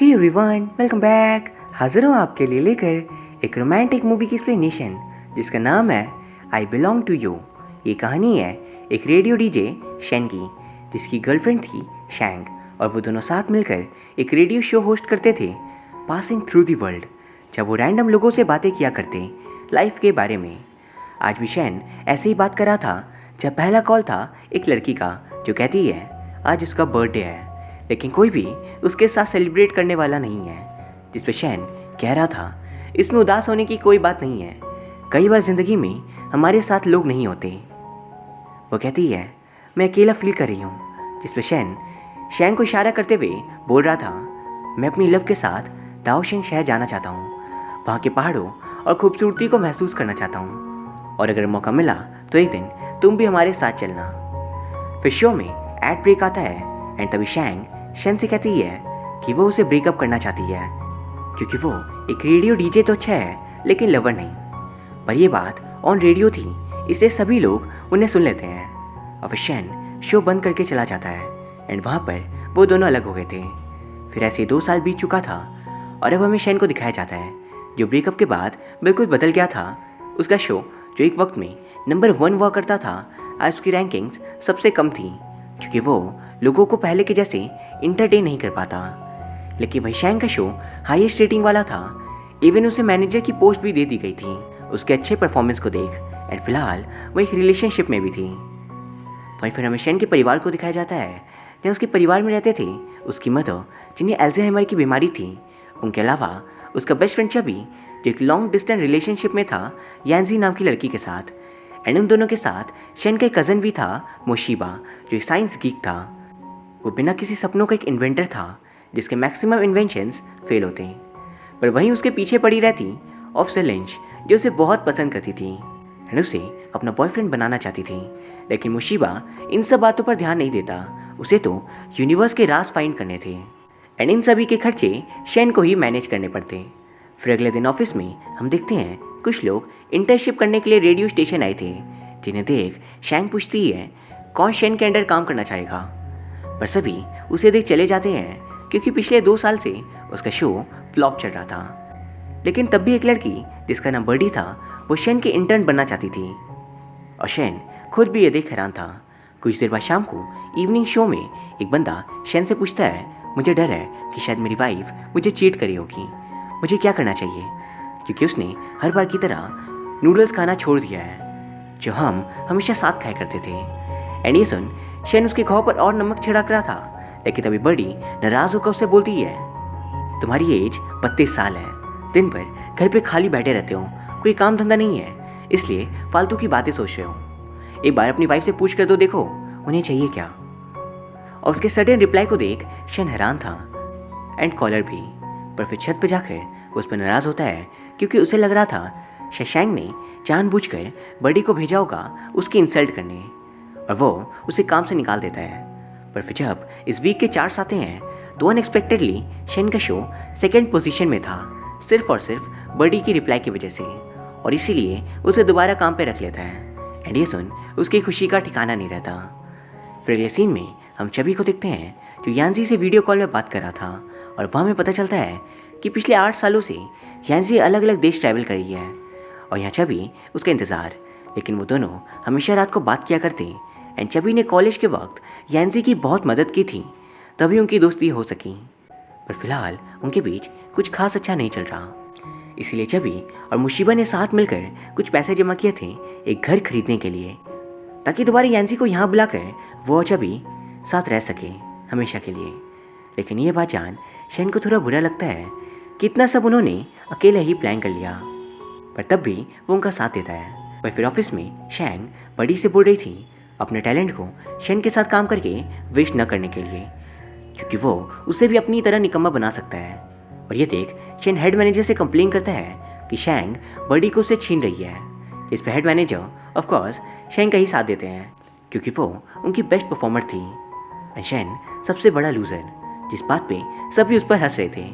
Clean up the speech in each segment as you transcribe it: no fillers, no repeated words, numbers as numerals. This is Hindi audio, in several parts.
Hey everyone, welcome back. हाजिर हूँ आपके लिए लेकर एक रोमांटिक मूवी की एक्सप्लेनेशन जिसका नाम है आई बिलोंग टू यू। ये कहानी है एक रेडियो डीजे शेन की, जिसकी गर्लफ्रेंड थी शैंग, और वो दोनों साथ मिलकर एक रेडियो शो होस्ट करते थे, पासिंग थ्रू दी वर्ल्ड, जब वो रैंडम लोगों से बातें किया करते लाइफ के बारे में। आज भी शैन ऐसे ही बात कर रहा था जब पहला कॉल था एक लड़की का जो कहती है आज उसका बर्थडे है, लेकिन कोई भी उसके साथ सेलिब्रेट करने वाला नहीं है। जिस पे शैन कह रहा था इसमें उदास होने की कोई बात नहीं है, कई बार ज़िंदगी में हमारे साथ लोग नहीं होते। वो कहती है मैं अकेला फील कर रही हूँ। जिस पे शैन को इशारा करते हुए बोल रहा था मैं अपनी लव के साथ डाओशिंग शहर जाना चाहता हूँ, वहाँ के पहाड़ों और खूबसूरती को महसूस करना चाहता हूँ, और अगर मौका मिला तो एक दिन तुम भी हमारे साथ चलना। फिर शो में एड ब्रेक आता है एंड तभी शैन से कहती है कि वो उसे ब्रेकअप करना चाहती है क्योंकि वो एक रेडियो डीजे तो अच्छा है लेकिन लवर नहीं। पर ये बात ऑन रेडियो थी, इसलिए सभी लोग उन्हें सुन लेते हैं। और फिर शैन शो बंद करके चला जाता है एंड वहाँ पर वो दोनों अलग हो गए थे। फिर ऐसे 2 साल बीत चुका था और अब हमें शैन को दिखाया जाता है जो ब्रेकअप के बाद बिल्कुल बदल गया था। उसका शो जो एक वक्त में नंबर 1 हुआ करता था, आज उसकी रैंकिंग्स सबसे कम थी क्योंकि वो लोगों को पहले के जैसे इंटरटेन नहीं कर पाता। लेकिन वही शैंग का शो हाईएस्ट रेटिंग वाला था, इवन उसे मैनेजर की पोस्ट भी दे दी गई थी उसके अच्छे परफॉर्मेंस को देख। एंड फिलहाल वो एक रिलेशनशिप में भी थी। वहीं फिर हमें शैन के परिवार को दिखाया जाता है जहाँ उसके परिवार में रहते थे उसकी मदर जिन्हें अल्जाइमर की बीमारी थी, उनके अलावा उसका बेस्ट फ्रेंड चबी जो एक लॉन्ग डिस्टेंस रिलेशनशिप में था यानजी नाम की लड़की के साथ। एंड उन दोनों के साथ शैन का एक कज़न भी था मोशिबा जो एक साइंस गीक था। वो बिना किसी सपनों का एक इन्वेंटर था जिसके मैक्सिमम इन्वेंशंस फेल होते हैं, पर वहीं उसके पीछे पड़ी रहती ऑफ सेलेंज जो उसे बहुत पसंद करती थी एंड उसे अपना बॉयफ्रेंड बनाना चाहती थी। लेकिन मोशिबा इन सब बातों पर ध्यान नहीं देता, उसे तो यूनिवर्स के राज फाइंड करने थे एंड इन सभी के खर्चे शैन को ही मैनेज करने पड़ते। फिर अगले दिन ऑफिस में हम देखते हैं कुछ लोग इंटर्नशिप करने के लिए रेडियो स्टेशन आए थे, जिन्हें देख शैंग पूछती है कौन शैन के अंडर काम करना चाहेगा, पर सभी उसे देख चले जाते हैं क्योंकि पिछले 2 साल से उसका शो फ्लॉप चल रहा था। लेकिन तब भी एक लड़की जिसका नाम बर्डी था वो शैन के इंटर्न बनना चाहती थी और शैन खुद भी ये देख हैरान था। कुछ देर बाद शाम को इवनिंग शो में एक बंदा शैन से पूछता है मुझे डर है कि शायद मेरी वाइफ मुझे चीट करी होगी, मुझे क्या करना चाहिए, क्योंकि उसने हर बार की तरह नूडल्स खाना छोड़ दिया है जो हम हमेशा साथ खाया करते थे। एंड ये सुन शैन उसके घाव पर और नमक छिड़क रहा था, लेकिन तभी बड़ी नाराज होकर उससे बोलती है तुम्हारी एज 32 साल है, दिन भर घर पे खाली बैठे रहते हो, कोई काम धंधा नहीं है, इसलिए फालतू की बातें सोच रहे हो। एक बार अपनी वाइफ से पूछ कर तो देखो उन्हें चाहिए क्या। और उसके सडन रिप्लाई को देख शैन हैरान था एंड कॉलर भी। पर फिर छत पर जाकर वो उस पर नाराज होता है क्योंकि उसे लग रहा था शैंग ने जानबूझकर बड़ी को भेजा होगा उसकी इंसल्ट करने, और वो उसे काम से निकाल देता है। पर फिर जब इस वीक के चार्ट्स आते हैं तो अनएक्सपेक्टेडली शैन का शो 2nd पोजीशन में था, सिर्फ और सिर्फ बड़ी की रिप्लाई की वजह से, और इसीलिए उसे दोबारा काम पे रख लेता है। एंड ये सुन उसकी खुशी का ठिकाना नहीं रहता। फिर अगले सीन में हम चबी को देखते हैं जो यानजी से वीडियो कॉल में बात कर रहा था, और वहाँ हमें पता चलता है कि पिछले 8 सालों से यानजी अलग अलग देश ट्रैवल कर रही है और यहाँ चबी उसका इंतज़ार। लेकिन वो दोनों हमेशा रात को बात किया करते एंड चबी ने कॉलेज के वक्त यानजी की बहुत मदद की थी, तभी उनकी दोस्ती हो सकी। पर फिलहाल उनके बीच कुछ खास अच्छा नहीं चल रहा, इसीलिए चबी और मुशीबा ने साथ मिलकर कुछ पैसे जमा किए थे एक घर खरीदने के लिए, ताकि दोबारा यानजी को यहाँ बुलाकर वो और चबी साथ रह सके हमेशा के लिए। लेकिन ये बात जान शैन को थोड़ा बुरा लगता है कि इतना सब उन्होंने अकेले ही प्लान कर लिया, पर तब भी वो उनका साथ देता है। वह फिर ऑफिस में शैंग बड़ी से बोल रही थी अपने टैलेंट को शैन के साथ काम करके वेस्ट न करने के लिए, क्योंकि वो उसे भी अपनी तरह निकम्मा बना सकता है। और ये देख शैन हेड मैनेजर से कंप्लेन करता है कि शैंग बड़ी को उसे छीन रही है। इस पर हेड मैनेजर ऑफकोर्स शैंग का ही साथ देते हैं क्योंकि वो उनकी बेस्ट परफॉर्मर थी एंड शैन सबसे बड़ा लूजर, जिस बात पे सभी उस पर हंस रहे थे।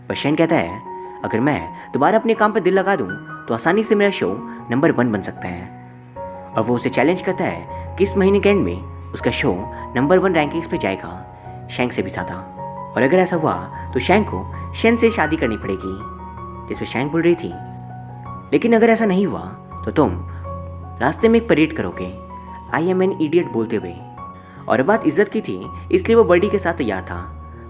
पर शैन कहता है अगर मैं दोबारा अपने काम पर दिल लगा दूं तो आसानी से मेरा शो नंबर 1 बन सकता है, और वो उसे चैलेंज करता है कि इस महीने के एंड में उसका शो नंबर 1 रैंकिंग्स पे जाएगा, शैंग से भी ज़्यादा। और अगर ऐसा हुआ तो शैंग को शेन से शादी करनी पड़ेगी। जिस पर शैंग बोल रही थी, लेकिन अगर ऐसा नहीं हुआ तो तुम रास्ते में एक परेड करोगे, आई एम एन इडियट बोलते हुए। और बात इज्जत की थी, इसलिए वो बर्डी के साथ तैयार था।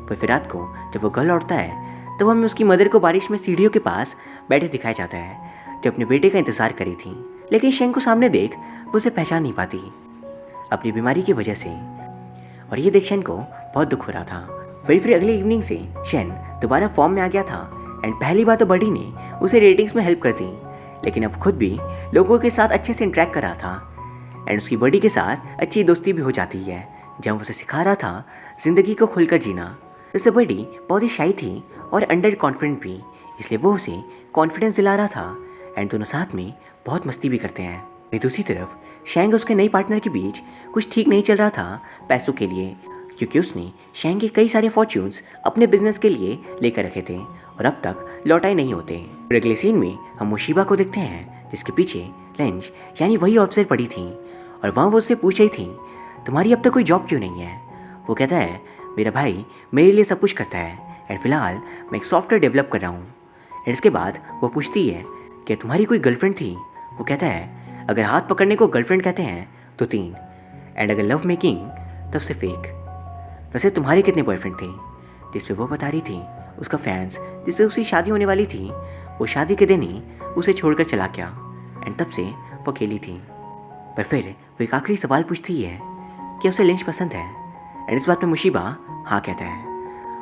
पर फिर रात को जब वो घर लौटता है तो हमें उसकी मदर को बारिश में सीढ़ियों के पास बैठे दिखाया जाता है, जो अपने बेटे का इंतजार करी थी। लेकिन शेंग को सामने देख वो उसे पहचान नहीं पाती अपनी बीमारी की वजह से, और ये देख शेन को बहुत दुख हो रहा था। वही फिर अगले इवनिंग से शेन दोबारा फॉर्म में आ गया था। एंड पहली बार तो बर्डी ने उसे रेटिंग्स में हेल्प कर दी, लेकिन अब खुद भी लोगों के साथ अच्छे से इंटरेक्ट कर रहा था। एंड उसकी बर्डी के साथ अच्छी दोस्ती भी हो जाती है, जब वो उसे सिखा रहा था जिंदगी को खुलकर जीना। जैसे बर्डी बहुत ही शाई थी और अंडर कॉन्फिडेंट भी, इसलिए वो उसे कॉन्फिडेंस दिला रहा था। एंड दोनों साथ में बहुत मस्ती भी करते हैं। वही दूसरी तरफ शैंग और उसके नए पार्टनर के बीच कुछ ठीक नहीं चल रहा था पैसों के लिए, क्योंकि उसने शैंग के कई सारे फॉर्च्यून्स अपने बिजनेस के लिए लेकर रखे थे और अब तक लौटाए नहीं होते। अगले सीन में हम मुशीबा को देखते हैं, जिसके पीछे लंच यानी वही ऑफिसर पड़ी थी, और वहाँ वो उससे पूछ रही थी, तुम्हारी अब तक कोई जॉब क्यों नहीं है? वो कहता है, मेरा भाई मेरे लिए सब कुछ करता है, एंड फिलहाल मैं एक सॉफ्टवेयर डेवलप कर रहा हूँ। एंड इसके बाद वो पूछती है कि तुम्हारी कोई गर्लफ्रेंड थी? वो कहता है, अगर हाथ पकड़ने को गर्लफ्रेंड कहते हैं तो 3, एंड अगर लव मेकिंग तब से फेक। वैसे तुम्हारे कितने बॉयफ्रेंड थे? जिस पे वो बता रही थी उसका फैंस जिससे उसकी शादी होने वाली थी, वो शादी के दिन ही उसे छोड़कर चला गया, एंड तब से वो अकेली थी। पर फिर वो एक आखिरी सवाल पूछती है कि उसे लिंच पसंद है, एंड इस बात में मुशीबा हाँ कहता है।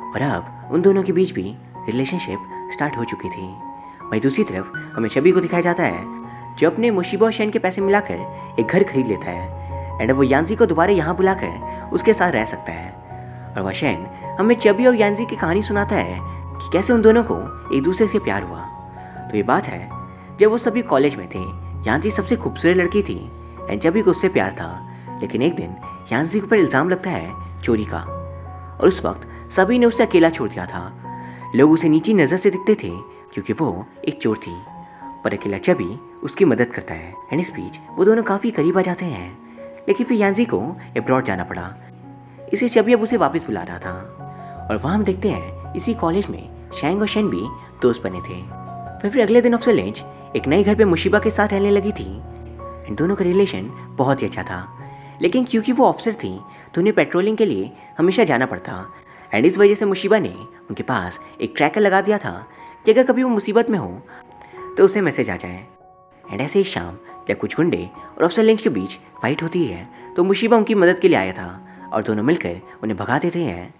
और अब उन दोनों के बीच भी रिलेशनशिप स्टार्ट हो चुकी थी। वहीं दूसरी तरफ हमें छवि को दिखाया जाता है, जो अपने मुशीबा और शेन के पैसे मिलाकर एक घर खरीद लेता है, एंड अब वो यांजी को दोबारा यहाँ बुलाकर उसके साथ रह सकता है। और वह शेन हमें चबी और यांजी की कहानी सुनाता है कि कैसे उन दोनों को एक दूसरे से प्यार हुआ। तो ये बात है जब वो सभी कॉलेज में थे। यांजी सबसे खूबसूरत लड़की थी एंड चबी को उससे प्यार था, लेकिन एक दिन यांजी के ऊपर इल्ज़ाम लगता है चोरी का, और उस वक्त सभी ने उसे अकेला छोड़ दिया था। लोग उसे नीची नज़र से दिखते थे क्योंकि वो एक चोर थी, पर अकेला चबी उसकी मदद करता है। एंड इस बीच वो दोनों काफ़ी करीब आ जाते हैं, लेकिन फिर यांजी को अब्रॉड जाना पड़ा, इसे चबी अब उसे वापस बुला रहा था। और वहाँ हम देखते हैं इसी कॉलेज में शैंग और शेन भी दोस्त बने थे। फिर अगले दिन अफसर लिंच एक नए घर पे मुशीबा के साथ रहने लगी थी, एंड दोनों का रिलेशन बहुत ही अच्छा था। लेकिन क्योंकि वो ऑफिसर थी तो उन्हें पेट्रोलिंग के लिए हमेशा जाना पड़ता, एंड इस वजह से मुशीबा ने उनके पास एक ट्रैकर लगा दिया था कि अगर कभी वो मुसीबत में हो तो उसे मैसेज आ जाए। एंड ऐसे ही शाम जब कुछ गुंडे और अफसर लिंच के बीच फाइट होती है तो मुशीबा उनकी मदद के लिए आया था और दोनों मिलकर उन्हें भगा देते हैं।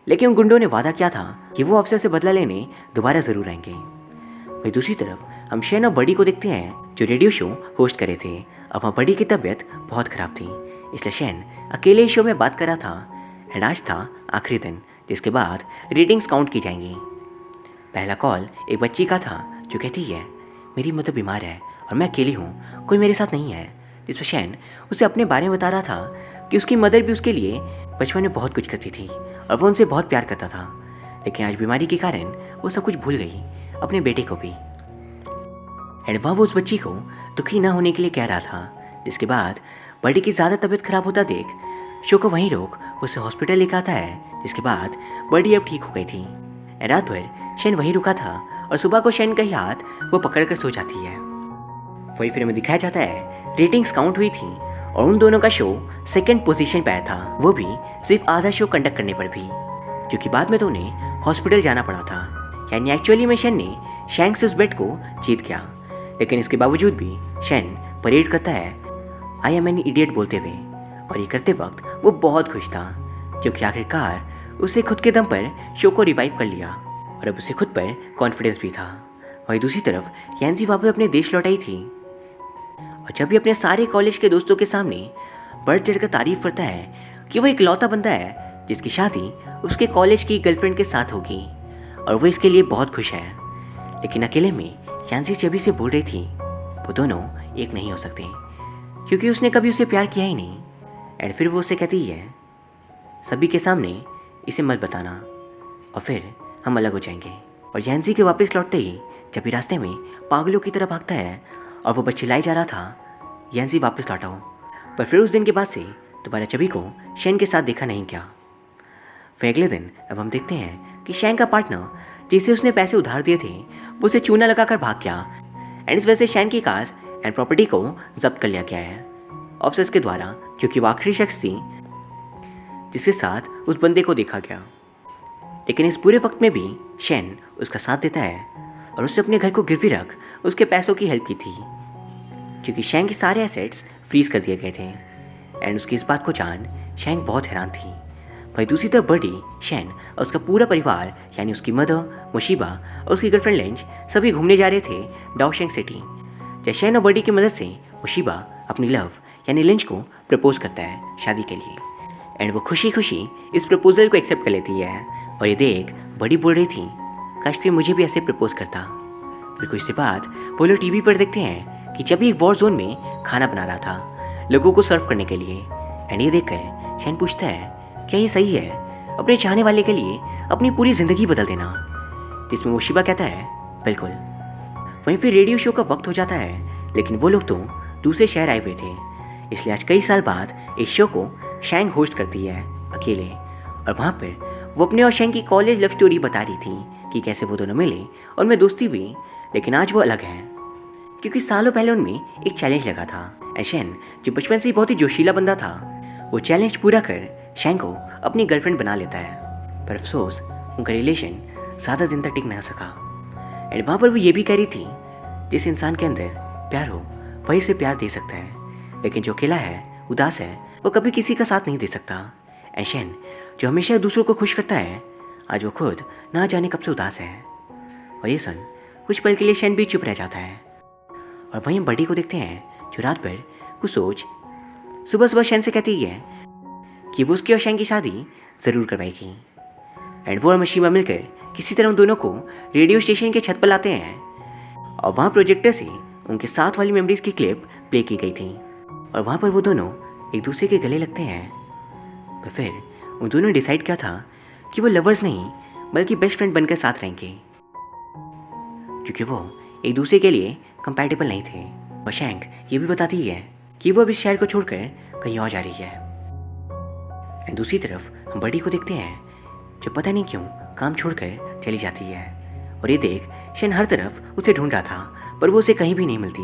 लेकिन उन गुंडों ने वादा किया था कि वो अफसर से बदला लेने दोबारा ज़रूर आएंगे। वही दूसरी तरफ हम शेन और बडी को देखते हैं, जो रेडियो शो होस्ट करे थे। अब वहाँ बडी की तबीयत बहुत ख़राब थी, इसलिए शेन अकेले शो में बात कर रहा था। एंड आज था आखिरी दिन, जिसके बाद रेटिंग्स काउंट की जाएंगी। पहला कॉल एक बच्ची का था जो कहती है, मेरी मदर बीमार है और मैं अकेली हूँ, कोई मेरे साथ नहीं है। जिस पर शेन उसे अपने बारे में बता रहा था कि उसकी मदर भी उसके लिए बचपन में बहुत कुछ करती थी और वो उनसे बहुत प्यार करता था, लेकिन आज बीमारी के कारण वो सब कुछ भूल गई, अपने बेटे को भी। एंड वह वो उस बच्ची को दुखी ना होने के लिए कह रहा था। जिसके बाद बड़ी की ज़्यादा तबीयत खराब होता देख शो को वहीं रोक वो उसे हॉस्पिटल लेकर आता है। जिसके बाद बड़ी अब ठीक हो गई थी। रात भर शेन वहीं रुका था और सुबह को शेन का ही हाथ वो पकड़कर सो जाती है। वही फिर हमें दिखाया जाता है रेटिंग्स काउंट हुई थी और उन दोनों का शो सेकंड पोजीशन पे आया था, वो भी सिर्फ आधा शो कंडक्ट करने पर भी, क्योंकि बाद में तो उन्हें हॉस्पिटल जाना पड़ा था। यानी एक्चुअली में शेन ने शैंग से उस बेट को जीत गया, लेकिन इसके बावजूद भी शेन परेड करता है आई एम एन इडियट बोलते हुए। और ये करते वक्त वो बहुत खुश था, क्योंकि आखिरकार उसे खुद के दम पर शो को रिवाइव कर लिया और अब उसे खुद पर कॉन्फिडेंस भी था। वहीं दूसरी तरफ यांजी वापस अपने देश लौट आई थी और जब भी अपने सारे कॉलेज के दोस्तों के सामने बढ़ चढ़कर तारीफ करता है कि वो एक लौता बंदा है जिसकी शादी उसके कॉलेज की गर्लफ्रेंड के साथ होगी और वो इसके लिए बहुत खुश है। लेकिन अकेले में यांजी चबी से बोल रही थी वो दोनों एक नहीं हो सकते, क्योंकि उसने कभी उसे प्यार किया ही नहीं। एंड फिर वो उससे कहती है सभी के सामने इसे मत बताना और फिर हम अलग हो जाएंगे। और यांजी के वापस लौटते ही जब भी रास्ते में पागलों की तरह भागता है और वो बच्चे लाई जा रहा था यांजी वापस लौटा हो। पर फिर उस दिन के बाद से दोबारा चबी को शेन के साथ देखा नहीं गया। फिर अगले दिन अब हम देखते हैं कि शैंग का पार्टनर जिसे उसने पैसे उधार दिए थे वो उसे चूना लगाकर भाग गया एंड इस वजह से शैंग की कार एंड प्रॉपर्टी को जब्त कर लिया गया है ऑफिसर्स के द्वारा, क्योंकि वो आखिरी शख्स थी जिसके साथ उस बंदे को देखा गया। लेकिन इस पूरे वक्त में भी शैन उसका साथ देता है और उसने अपने घर को गिरवी रख उसके पैसों की हेल्प की थी, क्योंकि शैंग के सारे एसेट्स फ्रीज कर दिए गए थे एंड उसकी इस बात को जान शैंग बहुत हैरान थी। वही दूसरी तरफ बर्डी, शैन और उसका पूरा परिवार यानी उसकी मदर, मुशीबा और उसकी गर्लफ्रेंड लिंच सभी घूमने जा रहे थे डाओशेंग सिटी। जब शैन और बर्डी की मदद से मुशीबा अपनी लव यानी लिंच को प्रपोज करता है शादी के लिए एंड वो खुशी खुशी इस प्रपोजल को एक्सेप्ट कर लेती है और ये देख बड़ी बोल रही थी काश कि मुझे भी ऐसे प्रपोज करता। फिर कुछ देर बाद वो लोग टीवी पर देखते हैं कि जब एक वॉर जोन में खाना बना रहा था लोगों को सर्व करने के लिए एंड ये देखकर शैन पूछता है क्या ये सही है अपने चाहने वाले के लिए अपनी पूरी ज़िंदगी बदल देना, जिसमें मुशीबा कहता है बिल्कुल। वहीं फिर रेडियो शो का वक्त हो जाता है, लेकिन वो लोग तो दूसरे शहर आए हुए थे, इसलिए आज कई साल बाद इस शो को शैंग होस्ट करती है अकेले और वहाँ पर वो अपने और शैंग की कॉलेज लव स्टोरी बता रही थी कि कैसे वो दोनों मिले और उनमें दोस्ती हुई। लेकिन आज वो अलग है क्योंकि सालों पहले उनमें एक चैलेंज लगा था एंड शैन जो बचपन से ही बहुत ही जोशीला बंदा था वो चैलेंज पूरा कर शैंग को अपनी गर्लफ्रेंड बना लेता है। पर अफसोस उनका रिलेशन ज़्यादा दिन तक टिक ना सका एंड वहाँ पर वो ये भी कह रही थी जिस इंसान के अंदर प्यार हो वही से प्यार दे सकता है, लेकिन जो अकेला है उदास है वो कभी किसी का साथ नहीं दे सकता। एंड शैन जो हमेशा दूसरों को खुश करता है आज वो खुद ना जाने कब से उदास है। और ये सुन कुछ पल के लिए शैन भी चुप रह जाता है और वहीं बड़ी को देखते हैं जो रात भर कुछ सोच सुबह सुबह शैन से कहती है कि वो उसकी और शैन की शादी ज़रूर करवाएगी एंड वो और मुशीबा मिलकर किसी तरह उन दोनों को रेडियो स्टेशन के छत पर लाते हैं और वहाँ प्रोजेक्टर से उनके साथ वाली मेमोरीज की क्लिप प्ले की गई थी और वहाँ पर वो दोनों एक दूसरे के गले लगते हैं। पर फिर उन दोनों ने डिसाइड किया था कि वो लवर्स नहीं बल्कि बेस्ट फ्रेंड बनकर साथ रहेंगे, क्योंकि वो एक दूसरे के लिए कंपैटिबल नहीं थे। और शैंग ये भी बताती है कि वो अब इस शहर को छोड़कर कहीं और जा रही है। एंड दूसरी तरफ हम बड़ी को देखते हैं जो पता नहीं क्यों काम छोड़कर चली जाती है और ये देख शैन हर तरफ उसे ढूंढ रहा था पर वो उसे कहीं भी नहीं मिलती।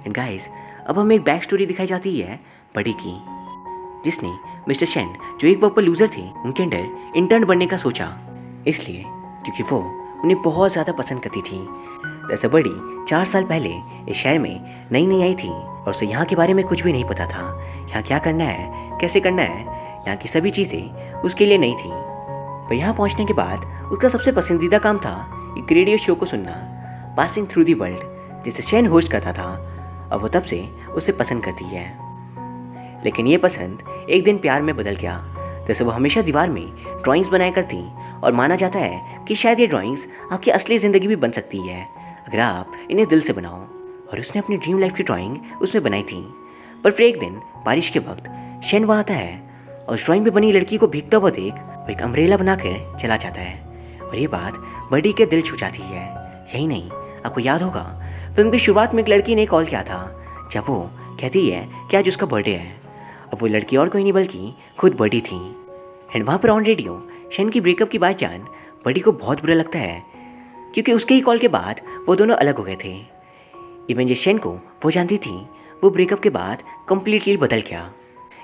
एंड गाइस अब हमें एक बैक स्टोरी दिखाई जाती है बड़ी की, जिसने मिस्टर शैन जो एक वक्त पर लूजर थे उनके अंदर इंटर्न बनने का सोचा, इसलिए क्योंकि वो उन्हें बहुत ज़्यादा पसंद करती थी। जैसे बड़ी 4 साल पहले इस शहर में नई नई आई थी और उसे यहाँ के बारे में कुछ भी नहीं पता था। यहाँ क्या करना है, कैसे करना है, यहाँ की सभी चीज़ें उसके लिए नई थी। पर यहाँ पहुँचने के बाद उसका सबसे पसंदीदा काम था एक रेडियो शो को सुनना, पासिंग थ्रू दी वर्ल्ड, जिसे शैन होस्ट करता था और वो तब से उसे पसंद करती है। लेकिन ये पसंद एक दिन प्यार में बदल गया। जैसे वो हमेशा दीवार में ड्राइंग्स बनाया करती और माना जाता है कि शायद ये ड्राइंग्स आपकी असली ज़िंदगी भी बन सकती है अगर आप इन्हें दिल से बनाओ। और उसने अपनी ड्रीम लाइफ की ड्राइंग उसमें बनाई थी। पर फिर एक दिन बारिश के वक्त शैन वहाँ आता है और उस ड्राइंग में बनी लड़की को भीगता हुआ देख वो एक अम्ब्रेला बनाकर चला जाता है और ये बात बड़ी के दिल छू जाती है। यही नहीं, आपको याद होगा फिल्म की शुरुआत में एक लड़की ने कॉल किया था जब वो कहती है कि आज उसका बर्थडे है। अब वो लड़की और कोई नहीं बल्कि खुद बड़ी थी। एंड वहाँ पर ऑन रेडियो शैन की ब्रेकअप की बात जान बड़ी को बहुत बुरा लगता है, क्योंकि उसके ही कॉल के बाद वो दोनों अलग हो गए थे। इवन जो शैन को वो जानती थी वो ब्रेकअप के बाद कम्प्लीटली बदल गया,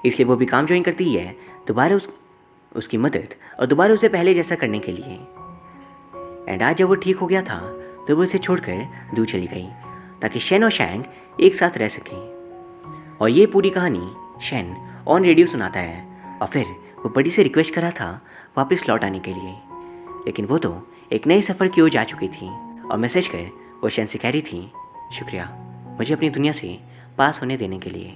इसलिए वो भी काम ज्वाइन करती है दोबारा उसकी मदद और दोबारा उसे पहले जैसा करने के लिए। एंड आज जब वो ठीक हो गया था तो वो उसे छोड़कर दूर चली गई ताकि शैन और शैंग एक साथ रह सकें। और ये पूरी कहानी शैन ऑन रेडियो सुनाता है और फिर वो बड़ी से रिक्वेस्ट करा था वापस लौट आने के लिए, लेकिन वो तो एक नए सफ़र की ओर जा चुकी थी और मैसेज कर वो शैन से कह रही थी शुक्रिया मुझे अपनी दुनिया से पास होने देने के लिए।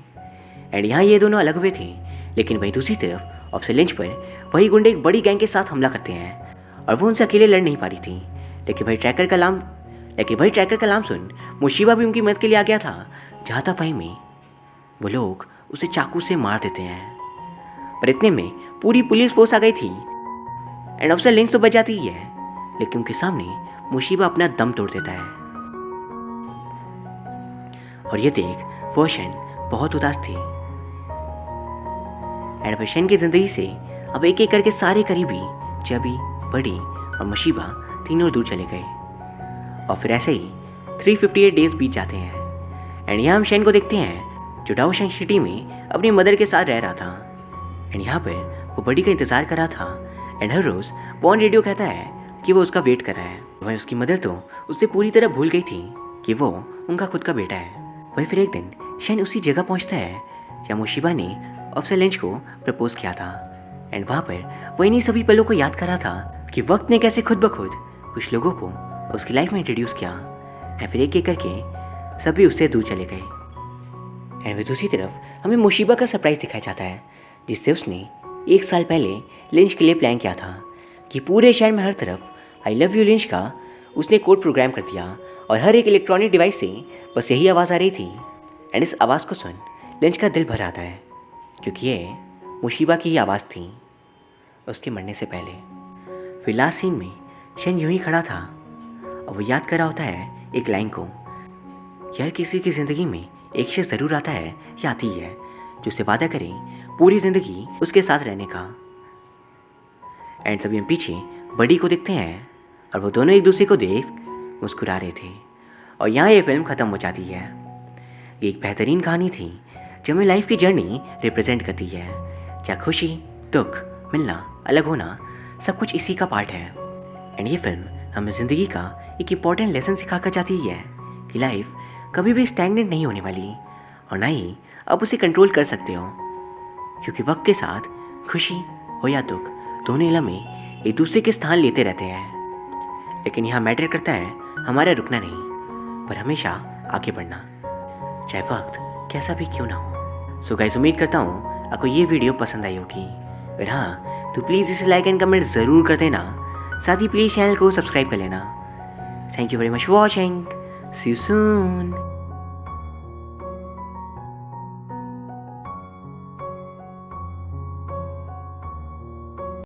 एंड यहाँ ये दोनों अलग हुए थे, लेकिन वही दूसरी तरफ ऑफिसर लिंच पर वही गुंडे एक बड़ी गैंग के साथ हमला करते हैं और वो उनसे अकेले लड़ नहीं पा रही थी। लेकिन वही ट्रैकर का नाम सुन मुशीबा भी उनकी मदद के लिए आ गया था। जहाँ था वहीं में वो लोग उसे चाकू से मार देते हैं। पर इतने में पूरी पुलिस फोर्स आ गई थी एंड ऑफिसर लिंच तो बच जाती ही है, लेकिन उनके सामने मुशीबा अपना दम तोड़ देता है। और ये देख वो शैन बहुत उदास थी एंड वह शैन की जिंदगी से अब एक एक करके सारे करीबी चबी, बड़ी और मुशीबा तीनों दूर चले गए। और फिर ऐसे ही 358 डेज बीत जाते हैं। एंड यहाँ हम शेन को देखते हैं जो डाओशेंग सिटी में अपनी मदर के साथ रह रहा था। एंड यहाँ पर वो बड़ी का इंतज़ार कर रहा था। And her rose Bon radio कहता है कि वो उसका वेट कर रहा है। वही उसकी मदर तो उससे पूरी तरह भूल गई थी कि वो उनका खुद का बेटा है। वही फिर एक दिन शेन उसी जगह पहुँचता है जहाँ मुशीबा ने ऑफिसर लिंच को प्रपोज किया था। एंड वहाँ पर वो इन्हीं सभी पलों को याद कर रहा था कि वक्त ने कैसे खुद ब खुद कुछ लोगों को उसकी लाइफ में इंट्रोड्यूस किया। एंड फिर एक एक करके सभी उससे दूर चले गए। एंड फिर दूसरी तरफ हमें मुशीबा का सरप्राइज दिखाया जाता है जिससे उसने 1 साल पहले लिंच के लिए प्लान किया था कि पूरे शहर में हर तरफ आई लव यू लिंच का उसने कोड प्रोग्राम कर दिया और हर एक इलेक्ट्रॉनिक डिवाइस से बस यही आवाज़ आ रही थी। एंड इस आवाज़ को सुन लिंच का दिल भर आता है क्योंकि ये मुशीबा की ही आवाज़ थी उसके मरने से पहले। फिर लास्ट सीन में शेन यूं ही खड़ा था और वो याद कर रहा होता है एक लाइन को कि हर किसी की ज़िंदगी में एक शख्स ज़रूर आता है या आती है जो उससे वादा करे पूरी ज़िंदगी उसके साथ रहने का। एंड तभी हम पीछे बड़ी को देखते हैं और वो दोनों एक दूसरे को देख मुस्कुरा रहे थे। और यहाँ ये फिल्म ख़त्म हो जाती है। ये एक बेहतरीन कहानी थी जो हमें लाइफ की जर्नी रिप्रेजेंट करती है। क्या खुशी, दुख, मिलना, अलग होना सब कुछ इसी का पार्ट है। एंड ये फिल्म हमें ज़िंदगी का एक इम्पॉर्टेंट लेसन सिखा कर जाती है कि लाइफ कभी भी स्टैग्नेंट नहीं होने वाली और ना ही आप उसे कंट्रोल कर सकते हो, क्योंकि वक्त के साथ खुशी हो या दुख दोनों लम्हे एक दूसरे के स्थान लेते रहते हैं। लेकिन यहाँ मैटर करता है हमारा रुकना नहीं पर हमेशा आगे बढ़ना, चाहे वक्त कैसा भी क्यों ना हो। सो गाइस, उम्मीद करता हूँ आपको ये वीडियो पसंद आई होगी। अगर हाँ तो प्लीज़ इसे लाइक एंड कमेंट ज़रूर कर देना, साथ ही प्लीज़ चैनल को सब्सक्राइब कर लेना। Thank you very much for watching. See you soon.